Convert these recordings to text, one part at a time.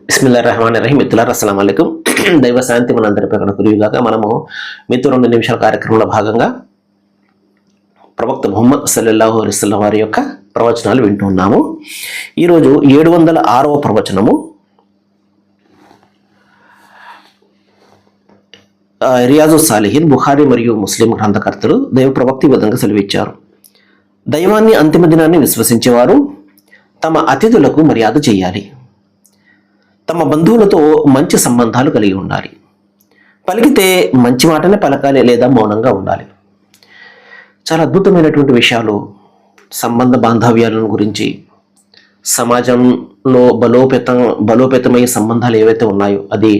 బిస్మిల్లాహిర్రహమానిర్రహీం. మిత్రులారా అస్సలాము అలైకుం. దైవ శాంతి మనందరిపై కురియుగాక. మనము మీతో 2 నిమిషాల కార్యక్రమంలో భాగంగా ప్రవక్త ముహమ్మద్ సల్లల్లాహు అలైహి వసల్లం వారి యొక్క ప్రవచనాలు వింటూ ఉన్నాము. ఈరోజు 706వ ప్రవచనము. రియాజు సాలిహీన్, బుఖారీ మరియు ముస్లిం గ్రంథకర్తలు దైవ ప్రవక్త ఈ విధంగా సెలవిచ్చారు. దైవాన్ని అంతిమ దినాన్ని విశ్వసించేవారు తమ అతిథులకు మర్యాద చేయాలి, తమ బంధువులతో మంచి సంబంధాలు కలిగి ఉండాలి, పలికితే మంచి మాటనే పలకాలి లేదా మౌనంగా ఉండాలి. చాలా అద్భుతమైనటువంటి విషయాలు సంబంధ బాంధవ్యాలను గురించి, సమాజంలో బలోపేతమయ్యే సంబంధాలు ఏవైతే ఉన్నాయో, అది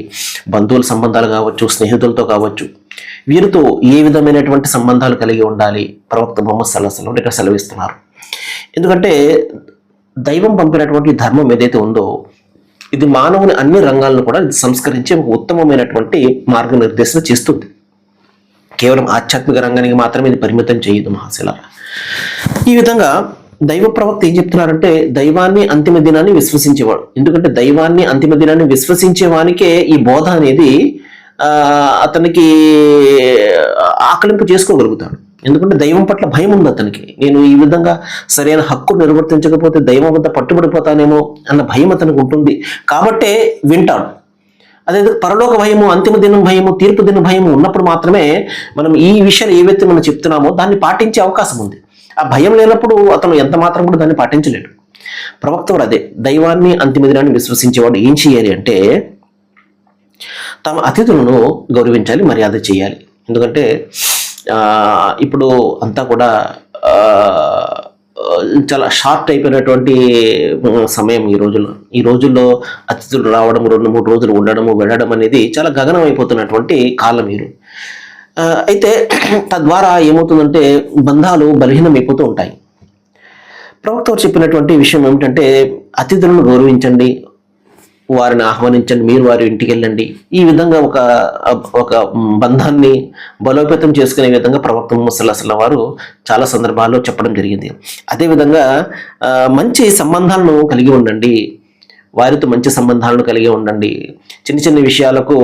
బంధువుల సంబంధాలు కావచ్చు, స్నేహితులతో కావచ్చు, వీరితో ఏ విధమైనటువంటి సంబంధాలు కలిగి ఉండాలి ప్రవక్త ముహమ్మద్ సల్లల్లాహు అలైహి వసల్లం ఇక్కడ సెలవిస్తున్నారు. ఎందుకంటే దైవం పంపినటువంటి ధర్మం ఏదైతే ఉందో ఇది మానవుని అన్ని రంగాలను కూడా సంస్కరించి ఒక ఉత్తమమైనటువంటి మార్గనిర్దేశం చేస్తుంది. కేవలం ఆధ్యాత్మిక రంగానికి మాత్రమే ఇది పరిమితం చేయదు మహాశిలారా. ఈ విధంగా దైవ ప్రవక్త ఏం చెప్తున్నారంటే దైవాన్ని అంతిమ దినాన్ని విశ్వసించేవాడు. ఎందుకంటే దైవాన్ని అంతిమ దినాన్ని విశ్వసించేవానికే ఈ బోధ అనేది అతనికి ఆకలింపు చేసుకోగలుగుతాడు. ఎందుకంటే దైవం పట్ల భయం ఉంది అతనికి. నేను ఈ విధంగా సరైన హక్కు నిర్వర్తించకపోతే దైవం వద్ద పట్టుబడిపోతానేమో అన్న భయం అతనికి ఉంటుంది. కాబట్టే వింటాడు. అదే పరలోక భయము, అంతిమ దినం భయము, తీర్పు దిన భయము ఉన్నప్పుడు మాత్రమే మనం ఈ విషయాలు ఏవైతే మనం చెప్తున్నామో దాన్ని పాటించే అవకాశం ఉంది. ఆ భయం లేనప్పుడు అతను ఎంత మాత్రం కూడా దాన్ని పాటించలేడు. ప్రవక్త కూడా అదే, దైవాన్ని అంతిమ దినాన్ని విశ్వసించేవాడు ఏం చేయాలి అంటే తమ అతిథులను గౌరవించాలి, మర్యాద చేయాలి. ఎందుకంటే ఇప్పుడు అంతా కూడా చాలా షార్ట్ అయిపోయినటువంటి సమయం ఈ రోజుల్లో అతిథులు రావడం, 2-3 రోజులు ఉండడము, వెళ్ళడం అనేది చాలా గగనం అయిపోతున్నటువంటి కాలం అయితే తద్వారా ఏమవుతుందంటే బంధాలు బలహీనం అయిపోతూ ఉంటాయి. ప్రవక్త చెప్పినటువంటి విషయం ఏమిటంటే అతిథులను గౌరవించండి, వారిని ఆహ్వానించండి, మీరు వారి ఇంటికి వెళ్ళండి. ఈ విధంగా ఒక బంధాన్ని బలోపేతం చేసుకునే విధంగా ప్రవక్త ముహమ్మద్ సల్లల్లాహు అలైహి వసల్లం వారు చాలా సందర్భాల్లో చెప్పడం జరిగింది. అదేవిధంగా మంచి సంబంధాలను కలిగి ఉండండి, వారితో మంచి సంబంధాలను కలిగి ఉండండి. చిన్న చిన్న విషయాలకు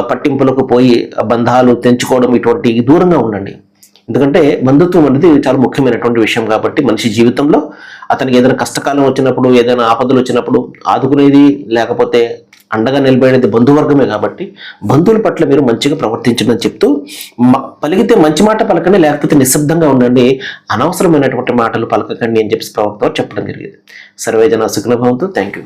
పట్టింపులకు పోయి బంధాలు తెంచుకోవడం ఇటువంటి దూరంగా ఉండండి. ఎందుకంటే బంధుత్వం అనేది చాలా ముఖ్యమైనటువంటి విషయం. కాబట్టి మనిషి జీవితంలో అతనికి ఏదైనా కష్టకాలం వచ్చినప్పుడు, ఏదైనా ఆపదలు వచ్చినప్పుడు ఆదుకునేది, లేకపోతే అండగా నిలబడేది బంధువర్గమే. కాబట్టి బంధువుల పట్ల మీరు మంచిగా ప్రవర్తించడం చెప్తూ, పలికితే మంచి మాట పలకండి, లేకపోతే నిశ్శబ్దంగా ఉండండి, అనవసరమైనటువంటి మాటలు పలకకండి అని చెప్పి ప్రవక్త చెప్పడం జరిగింది. సర్వేజన సుఖినో భవంతు. Thank you.